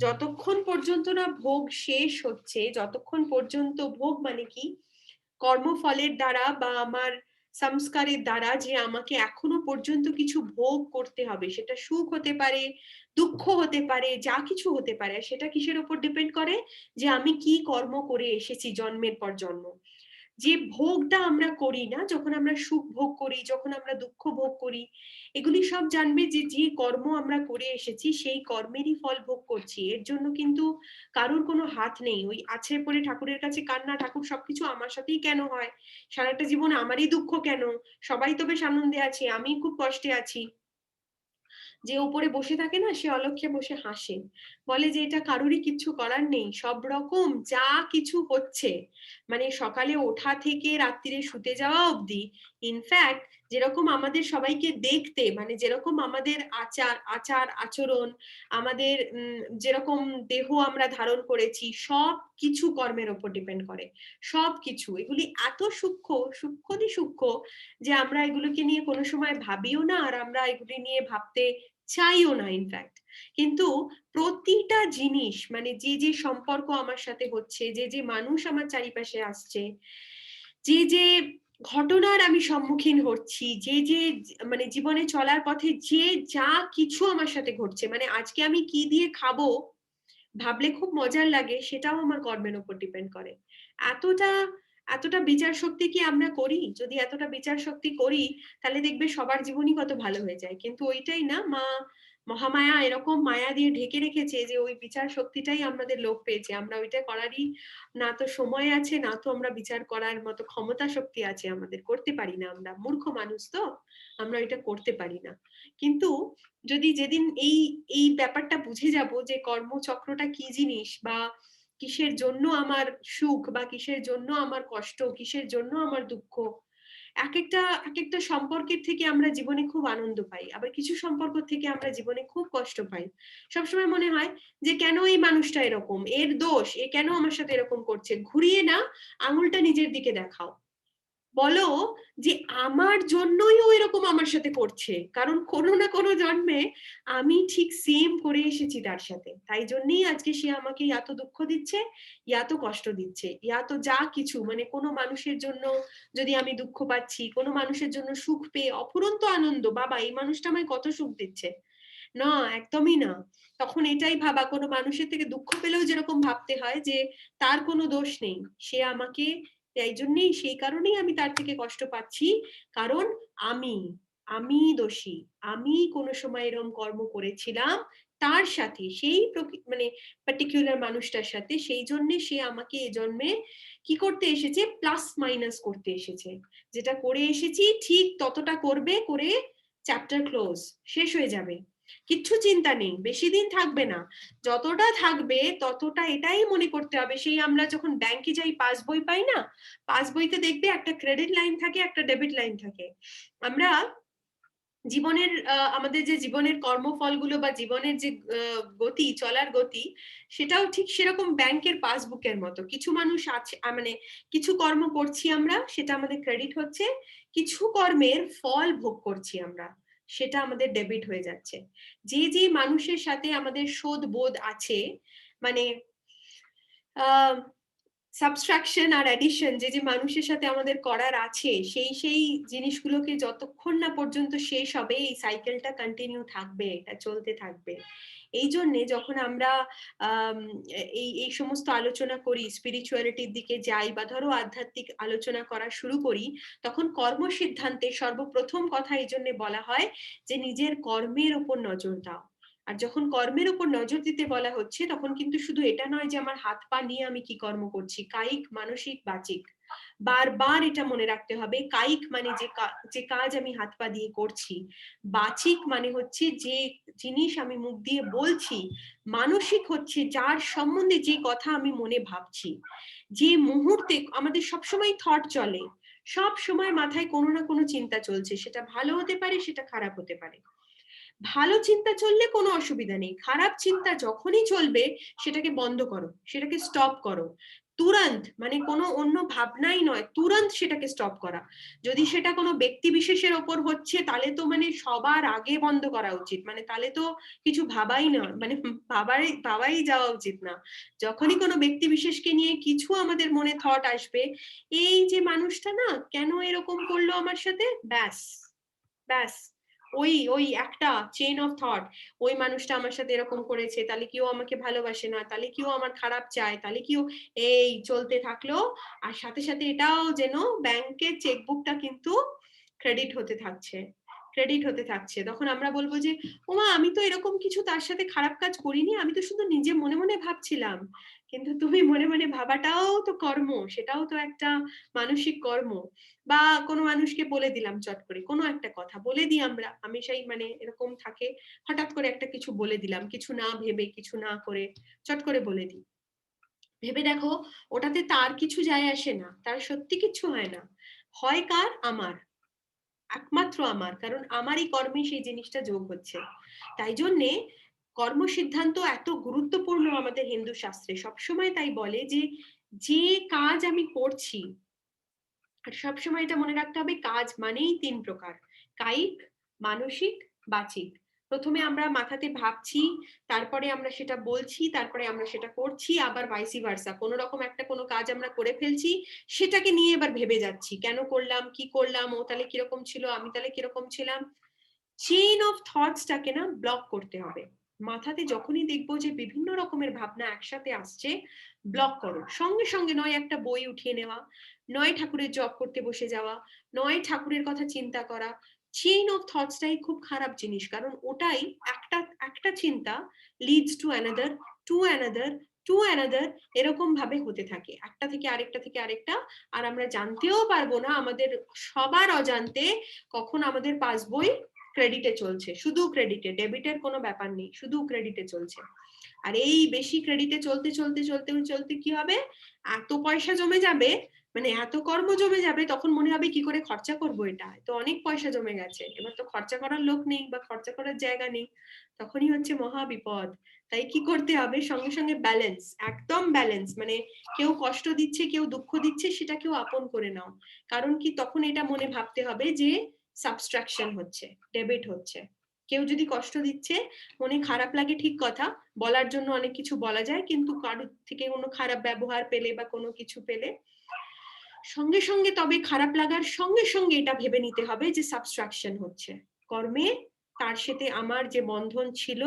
যতক্ষণ পর্যন্ত না ভোগ শেষ হচ্ছে, যতক্ষণ পর্যন্ত ভোগ মানে কি, কর্মফলের দ্বারা বা আমার সংস্কারের দ্বারা যে আমাকে এখনো পর্যন্ত কিছু ভোগ করতে হবে, সেটা সুখ হতে পারে, দুঃখ হতে পারে, যা কিছু হতে পারে, সেটা কিসের উপর ডিপেন্ড করে? যে আমি কি কর্ম করে এসেছি জন্মের পর জন্ম। যে ভোগটা আমরা করি না, যখন আমরা সুখ ভোগ করি, যখন আমরা দুঃখ ভোগ করি, এগুলি সব জানবে যে যে কর্ম আমরা করে এসেছি সেই কর্মেরই ফল ভোগ করছি। এর জন্য কিন্তু কারোর কোনো হাত নেই। ওই আছে পরে ঠাকুরের কাছে কান্না, ঠাকুর সবকিছু আমার সাথেই কেন হয়, সারাটা জীবন আমারই দুঃখ কেন, সবাই তো বেশ আনন্দে আছে, আমি খুব কষ্টে আছি। যে উপরে বসে থাকে না, সে অলক্ষ্যে বসে হাসে, বলে যে এটা কারোরই কিছু করার নেই। সব রকম যা কিছু হচ্ছে, মানে সকালে ওঠা থেকে রাত্রিরে শুতে যাওয়া অবধি, ইনফ্যাক্ট যেরকম আমাদের সবাইকে দেখতে, মানে যেরকম আমাদের আচার আচরণ, আমাদের যেরকম দেহ আমরা ধারণ করেছি, সব কিছু কর্মের ওপর ডিপেন্ড করে। সব কিছু এগুলি এত সূক্ষ্ম যে আমরা এগুলোকে নিয়ে কোনো সময় ভাবিও না, আর আমরা এগুলি নিয়ে ভাবতে চাইও না ইনফ্যাক্ট। কিন্তু প্রতিটা জিনিস, মানে যে যে সম্পর্ক আমার সাথে হচ্ছে, যে যে মানুষ আমার চারিপাশে আসছে, যে যে ঘটনার আমি সম্মুখীন হচ্ছি, যে যে মানে জীবনে চলার পথে যে যা কিছু আমার সাথে ঘটছে, মানে আজকে আমি কি দিয়ে খাবো ভাবলে খুব মজার লাগে, সেটাও আমার কর্মের উপর ডিপেন্ড করে। এতটা এতটা বিচার শক্তি কি আমরা করি? যদি এতটা বিচার শক্তি করি, তাহলে দেখবে সবার জীবনই কত ভালো হয়ে যায়। কিন্তু ওইটাই না, মহামায়া এরকম মায়া দিয়ে ঢেকে রেখেছে যে ওই বিচার শক্তিটাই আমাদের লোপ পেয়েছে, আমরা ওইটা করারই না তো সময় আছে, না তো আমরা বিচার করার মতো ক্ষমতা শক্তি আছে আমাদের, করতে পারি না, আমরা মূর্খ মানুষ তো, আমরা এটা করতে পারি না। কিন্তু যদি যেদিন এই এই ব্যাপারটা বুঝে যাব যে কর্মচক্রটা কি জিনিস, বা কিসের জন্য আমার সুখ, বা কিসের জন্য আমার কষ্ট, কিসের জন্য আমার দুঃখ, এক একটা সম্পর্কের থেকে আমরা জীবনে খুব আনন্দ পাই, আবার কিছু সম্পর্ক থেকে আমরা জীবনে খুব কষ্ট পাই। সবসময় মনে হয় যে কেন এই মানুষটা এরকম, এর দোষ, এ কেন আমার সাথে এরকম করছে, ঘুরিয়ে না আঙুলটা নিজের দিকে দেখাও, বলো যে আমার জন্যই ও এরকম আমার সাথে করছে, কারণ কোনো না কোনো জন্মে আমি ঠিক সেম করে এসেছি তার সাথে, তাই জন্যই আজকে সে আমাকে এত দুঃখ দিচ্ছে, এত কষ্ট দিচ্ছে, এত যা কিছু, মানে কোনো মানুষের জন্য যদি আমি দুঃখ পাচ্ছি, কোনো মানুষের জন্য সুখ পেয়ে অফুরন্ত আনন্দ, বাবা এই মানুষটা আমায় কত সুখ দিচ্ছে, না একদমই না। তখন এটাই ভাবা, কোনো মানুষের থেকে দুঃখ পেলেও যেরকম ভাবতে হয় যে তার কোনো দোষ নেই, সে আমাকে, তাই জন্যই সেই কারণেই আমি তার থেকে কষ্ট পাচ্ছি, কারণ আমি আমি দোষী, আমি কোনো সময় এরকম কর্ম করেছিলাম তার সাথে, সেই মানে পার্টিকুলার মানুষটার সাথে, সেই জন্য সে আমাকে এ জন্মে কি করতে এসেছে, প্লাস মাইনাস করতে এসেছে, যেটা করে এসেছি ঠিক ততটা করবে, করে চ্যাপ্টার ক্লোজ, শেষ হয়ে যাবে, কিচ্ছু চিন্তা নেই, বেশি দিন থাকবে না, যতটা থাকবে ততটা এটাই মনে করতে হবে, সেই আমরা যখন ব্যাংকে যাই পাস বই পাই না, পাস বইতে দেখবে একটা ক্রেডিট লাইন থাকে, একটা ডেবিট লাইন থাকে, আমরা জীবনের আমাদের যে জীবনের কর্মফলগুলো বা জীবনের যে গতি, চলার গতি, সেটাও ঠিক সেরকম ব্যাংকের পাসবুকের মতো, কিছু মানুষ আছে মানে কিছু কর্ম করছি আমরা, সেটা আমাদের ক্রেডিট হচ্ছে, কিছু কর্মের ফল ভোগ করছি আমরা, সেটা আমাদের ডেবিট হয়ে যাচ্ছে। যে যে মানুষের সাথে আমাদের শোধ বোধ আছে, মানে সাবস্ট্রাকশন আর অ্যাডিশন, যে যে মানুষের সাথে আমাদের করার আছে, সেই সেই জিনিসগুলোকে যতক্ষণ না পর্যন্ত শেষ হবে এই সাইকেলটা কন্টিনিউ থাকবে, এটা চলতে থাকবে। এই জন্যে যখন আমরা এই এই সমস্ত আলোচনা করি, স্পিরিচুয়ালিটির দিকে যাই, বা ধরো আধ্যাত্মিক আলোচনা করা শুরু করি, তখন কর্ম সিদ্ধান্তে সর্বপ্রথম কথা এই জন্য বলা হয় যে নিজের কর্মের উপর নজর দাও। আর যখন কর্মের উপর নজর দিতে বলা হচ্ছে, তখন কিন্তু শুধু এটা নয় যে আমার হাত পা নিয়ে আমি কি কর্ম করছি, কায়িক, মানসিক, বাচিক, বারবার এটা মনে রাখতে হবে, কায়িক মানে যে কাজ আমি হাত পা দিয়ে করছি, বাচিক মানে হচ্ছে যে জিনিস আমি মুখ দিয়ে বলছি, মানসিক হচ্ছে যার সম্বন্ধে যে কথা আমি মনে ভাবছি, যে মুহূর্তে আমাদের সবসময় থট চলে, সব সময় মাথায় কোনো না কোনো চিন্তা চলছে, সেটা ভালো হতে পারে, সেটা খারাপ হতে পারে, ভালো চিন্তা চললে কোনো অসুবিধা নেই, খারাপ চিন্তা যখনই চলবে সেটাকে বন্ধ করো, সেটাকে স্টপ করো, তুরন্ত, মানে কোনো অন্য ভাবনাই নয়, তুরন্ত সেটাকে স্টপ করা। যদি সেটা কোনো ব্যক্তি বিশেষের ওপর হচ্ছে, তাহলে তো মানে সবার আগে বন্ধ করা উচিত, মানে তাহলে তো কিছু ভাবাই না, মানে ভাবাই যাওয়া উচিত না। যখনই কোনো ব্যক্তি বিশেষকে নিয়ে কিছু আমাদের মনে থট আসবে, এই যে মানুষটা না কেন এরকম করলো আমার সাথে, ব্যাস ব্যাস, ওই ওই একটা চেইন অফ থট, ওই মানুষটা আমার সাথে এরকম করেছে, তাহলে কেউ আমাকে ভালোবাসে না, তাহলে কেউ আমার খারাপ চায়, তাহলে কেউ, এই চলতে থাকলো, আর সাথে সাথে এটাও যেন ব্যাংকের চেকবুকটা কিন্তু ক্রেডিট হতে থাকছে, ক্রেডিট হতে থাকছে। তখন আমরা বলবো যে ওমা আমি তো এরকম কিছু তার সাথে খারাপ কাজ করিনি, আমি তো শুধু নিজে মনে মনে ভাবছিলাম। কিন্তু তুমি মনে মনে ভাবাটাও তো কর্ম, সেটাও তো একটা মানসিক কর্ম। বা কোনো মানুষকে বলে দিলাম চট করে কোনো একটা কথা বলে দিই, আমরা হামেশাই মানে এরকম থাকে, হঠাৎ করে একটা কিছু বলে দিলাম, কিছু না ভেবে, কিছু না করে চট করে বলে দিই, ভেবে দেখো ওটাতে তার কিছু যায় আসে না, তার সত্যি কিছু হয় না, হয় কার, আমার, একমাত্র আমার, কারণ আমারই কর্মে সেই জিনিসটা যোগ হচ্ছে। তাই জন্যে কর্ম সিদ্ধান্ত এত গুরুত্বপূর্ণ আমাদের হিন্দু শাস্ত্রে, সবসময় তাই বলে যে যে কাজ আমি করছি, আর সবসময় এটা মনে রাখতে হবে, কাজ মানেই ৩ প্রকার, কায়িক, মানসিক, বাচিক। প্রথমে আমরা মাথাতে ভাবছি, তারপরে আমরা সেটা বলছি, তারপরে আমরা সেটা করছি, আবার ভাইসি ভার্সা, কোনো রকম একটা কোনো কাজ আমরা করে ফেলছি, সেটাকে নিয়ে এবার ভেবে যাচ্ছি, কেন করলাম, কি করলাম, ও তাহলে কিরকম ছিল, আমি তাহলে কিরকম ছিলাম। চেইন অফ থটসটাকে না ব্লক করতে হবে। মাথাতে যখনই দেখবো যে বিভিন্ন রকমের ভাবনা একসাথে আসছে, ব্লক করো, সঙ্গে সঙ্গে নয় একটা বই উঠিয়ে নেওয়া, নয় ঠাকুরের জপ করতে বসে যাওয়া, নয় ঠাকুরের কথা চিন্তা করা, চেইন অফ থটসটাই খুব খারাপ জিনিস, কারণ ওটাই একটা একটা চিন্তা leads to another, to another, to another, এরকম ভাবে হতে থাকে, একটা থেকে আরেকটা থেকে আরেকটা। আর আমরা জানতেও পারবো না আমাদের সবার অজান্তে কখন আমাদের পাসবই ক্রেডিটে চলছে, শুধু ক্রেডিটে, ডেবিটের কোনো ব্যাপার নেই, শুধু ক্রেডিটে চলছে। আর এই বেশি ক্রেডিটে চলতে চলতে চলতে চলতে কি হবে, এত পয়সা জমে যাবে, মানে এত কর্ম জমে যাবে, তখন মনে হবে কি করে খরচা করবো, এটা তো অনেক পয়সা জমে গেছে, এবার তো খরচা করার লোক নেই বা খরচা করার জায়গা নেই, তখনই হচ্ছে মহা বিপদ। তাই কি করতে হবে, সঙ্গে সঙ্গে ব্যালেন্স, একদম ব্যালেন্স, মানে কেউ কষ্ট দিচ্ছে কেউ দুঃখ দিচ্ছে সেটাকেও আপন করে নাও, কারণ কি তখন এটা মনে ভাবতে হবে যে সাবস্ট্রাকশন হচ্ছে, ডেবিট হচ্ছে। কেউ যদি কষ্ট দিচ্ছে মনে খারাপ লাগে, ঠিক কথা, বলার জন্য অনেক কিছু বলা যায়, কিন্তু কারোর থেকে কোনো খারাপ ব্যবহার পেলে বা কোনো কিছু পেলে সঙ্গে সঙ্গে, তবে খারাপ লাগার সঙ্গে সঙ্গে এটা ভেবে নিতে হবে যে সাবস্ট্রাকশন হচ্ছে কর্মে, তার সাথে আমার যে বন্ধন ছিল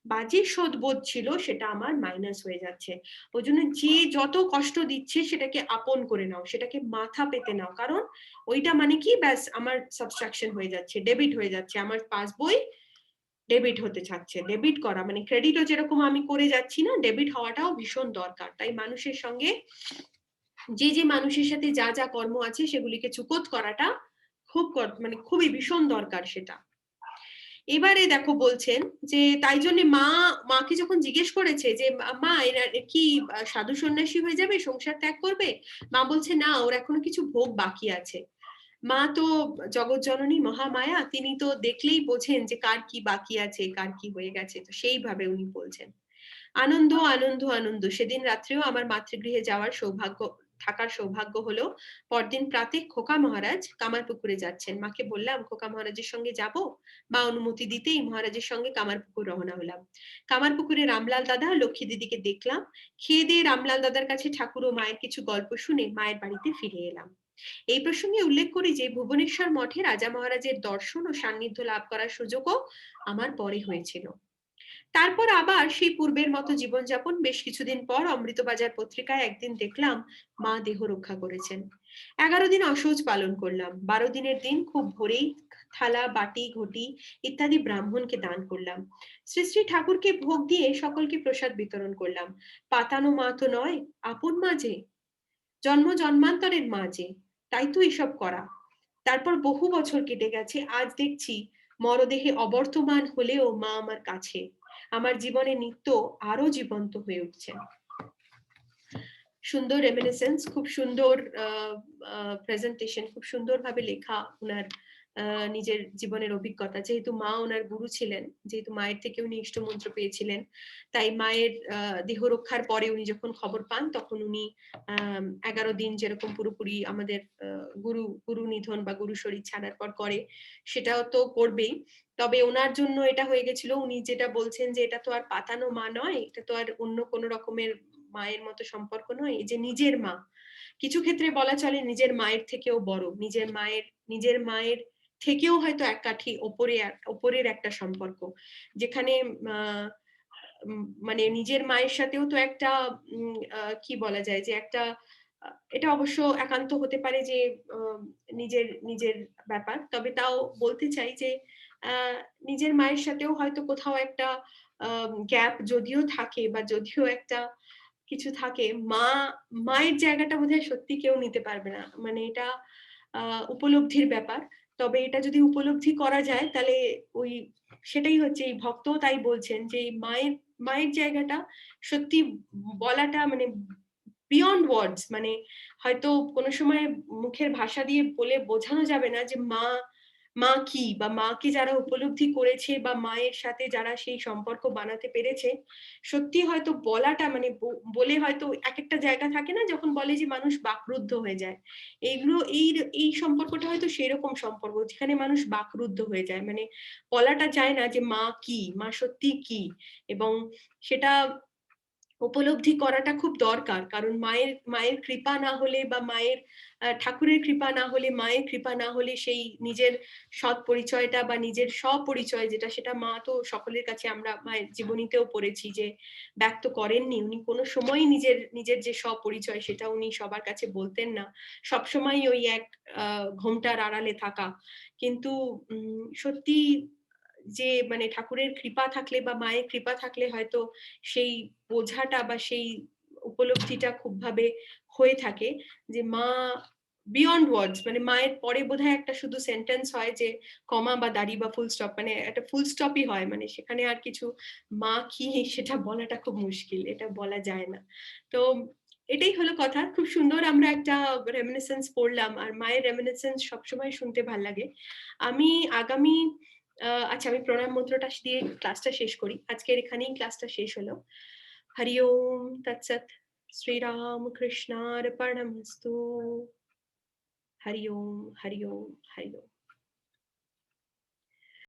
বা যে সদ্বোধ ছিল সেটা আমার মাইনাস হয়ে যাচ্ছে। ওই জন্য যে যত কষ্ট দিচ্ছে সেটাকে আপন করে নাও, সেটাকে মাথা পেতে নাও, কারণ ওইটা মানে কি, ব্যাস আমার সাবস্ট্রাকশন হয়ে যাচ্ছে, ডেবিট হয়ে যাচ্ছে, আমার পাসবই ডেবিট হতে চাচ্ছে। ডেবিট করা মানে ক্রেডিটও যেরকম আমি করে যাচ্ছি না, ডেবিট হওয়াটাও ভীষণ দরকার। তাই মানুষের সঙ্গে যে মানুষের সাথে যা যা কর্ম আছে সেগুলিকে চুকোত করাটা খুব মানে খুবই ভীষণ দরকার সেটা। এবারে দেখো বলছেন যে তাই জন্য মাকে যখন জিজ্ঞেস করেছে যে মা এরা কি সাধু সন্ন্যাসী হয়ে যাবে, সংসার ত্যাগ করবে, মা বলছে না, ওর এখনো কিছু ভোগ বাকি আছে। মা তো জগৎ জননী মহামায়া, তিনি তো দেখলেই বোঝেন যে কার কি বাকি আছে, কার কি হয়ে গেছে, তো সেইভাবে উনি বলছেন। আনন্দ আনন্দ আনন্দ, সেদিন রাত্রেও আমার মাতৃগৃহে যাওয়ার সৌভাগ্য, থাকার সৌভাগ্য হলো। পরদিন প্রাতে খোকা মহারাজ কামারপুকুরে যাচ্ছেন। মাকে বললাম খোকা মহারাজের সঙ্গে যাব, মা অনুমতি দিতেই মহারাজের সঙ্গে কামারপুকুর রওনা হলাম। কামারপুকুরে রামলাল দাদা লক্ষ্মী দিদিকে দেখলাম। খেয়ে দিয়ে রামলাল দাদার কাছে ঠাকুর ও মায়ের কিছু গল্প শুনে মায়ের বাড়িতে ফিরে এলাম। এই প্রসঙ্গে উল্লেখ করি যে ভুবনেশ্বর মঠে রাজা মহারাজের দর্শন ও সান্নিধ্য লাভ করার সুযোগও আমার পরে হয়েছিল। তারপর আবার সেই পূর্বের মতো জীবনযাপন। বেশ কিছুদিন পর অমৃতবাজার পত্রিকায় একদিন দেখলাম মা দেহ রক্ষা করেছেন। 11 দিন অসৌচ পালন করলাম। 12 দিনের দিন খুব ভোরেই থালা বাটি ঘটি ইত্যাদি ব্রাহ্মণকে দান করলাম। শ্রী শ্রী ঠাকুরকে ভোগ দিয়ে সকলকে প্রসাদ বিতরণ করলাম। পাতানো মা তো নয়, আপন মা যে, জন্ম জন্মান্তরের মা যে, তাই তো এসব করা। তারপর বহু বছর কেটে গেছে, আজ দেখছি মরদেহে অবর্তমান হলেও মা আমার কাছে, আমার জীবনে নিত্য আরো জীবন্ত হয়ে উঠছে। সুন্দর রেমিনিসেন্স, খুব সুন্দর প্রেজেন্টেশন, খুব সুন্দরভাবে লেখা ওনার নিজের জীবনের অভিজ্ঞতা। যেহেতু মা ওনার গুরু ছিলেন, যেহেতু মায়ের থেকে উনি ইষ্টমন্ত্র পেয়েছিলেন, তাই মায়ের দেহ রক্ষার পরে উনি যখন খবর পান তখন উনি 11 দিন যেরকম পুরোপুরি আমাদের গুরু নিধন বা গুরু শরীর ছাড়ার পর করে, সেটাও তো করবেই। তবে ওনার জন্য এটা হয়ে গেছিল, উনি যেটা বলছেন যে এটা তো আর পাতানো মা নয়, এটা তো আর অন্য কোনো রকমের মায়ের মতো সম্পর্ক নয়, যে নিজের মা, কিছু ক্ষেত্রে বলা চলে নিজের মায়ের থেকেও বড়, নিজের মায়ের থেকেও হয়তো এক কাঠি ওপরের একটা সম্পর্ক, যেখানে মানে নিজের মায়ের সাথেও তো একটা কি বলা যায় যে একটা, এটা অবশ্য একান্ত হতে পারে যে নিজের নিজের ব্যাপার, তবে তাও বলতে চাই যে নিজের মায়ের সাথেও হয়তো কোথাও একটা গ্যাপ যদিও থাকে বা যদিও একটা কিছু থাকে, মায়ের জায়গাটা বোধহয় সত্যি কেউ নিতে পারবে না, মানে এটা উপলব্ধির ব্যাপার। তবে এটা যদি উপলব্ধি করা যায় তাহলে ওই সেটাই হচ্ছে, এই ভক্তও তাই বলছেন যে মায়ের জায়গাটা সত্যি বলাটা মানে বিয়ন্ড ওয়ার্ডস, মানে হয়তো কোনো সময় মুখের ভাষা দিয়ে বলে বোঝানো যাবে না যে মা কি, বা মাকে যারা উপলব্ধি করেছে বা মায়ের সাথে যারা সেই সম্পর্ক বানাতে পেরেছে, সত্যি হয়তো বলাটা মানে বলে হয়তো এক একটা জায়গা থাকে না যখন বলে যে মানুষ বাকরুদ্ধ হয়ে যায়, এইগুলো এই সম্পর্কটা হয়তো সেরকম সম্পর্ক যেখানে মানুষ বাকরুদ্ধ হয়ে যায়, মানে বলাটা যায় না যে মা কি, মা সত্যি কি, এবং সেটা উপলব্ধি করাটা খুব দরকার। কারণ মায়ের মায়ের কৃপা না হলে বা মায়ের ঠাকুরের কৃপা না হলে, মায়ের কৃপা না হলে সেই নিজের সৎ পরিচয়টা বা নিজের স্বপরিচয় যেটা, সেটা মা তো সকলের কাছে আমরা মায়ের জীবনীতেও পড়েছি যে ব্যক্ত করেননি। উনি কোনো সময়ই নিজের যে স্বপরিচয় সেটা উনি সবার কাছে বলতেন না। সবসময়ই ওই এক ঘোমটার আড়ালে থাকা। কিন্তু সত্যি যে মানে ঠাকুরের কৃপা থাকলে বা মায়ের কৃপা থাকলে হয়তো সেই বোঝাটা বা সেই উপলব্ধিটা খুব ভাবে হয়ে থাকে যে মা বিয়ন্ড ওয়ার্ডস, মানে মায়ের পরে বোধহয় একটা শুধু সেন্টেন্স হয় যে কমা বা দাড়ি বা ফুল স্টপ, মানে একটা ফুল স্টপই হয়, মানে সেখানে আর কিছু মা কি সেটা বলাটা খুব মুশকিল, এটা বলা যায় না। তো এটাই হলো কথা। খুব সুন্দর আমরা একটা রেমিনিসেন্স পড়লাম, আর মায়ের রেমিনিসেন্স সবসময় শুনতে ভাল লাগে। আমি আগামী আচ্ছা, আমি প্রণাম মন্ত্রটা দিয়ে ক্লাসটা শেষ করি। আজকের এখানেই ক্লাসটা শেষ হলো। হরি ওম তৎসৎ। শ্রীরাম কৃষ্ণার্পণমস্তু। হরি ওম, হরি ওম, হরি ওম।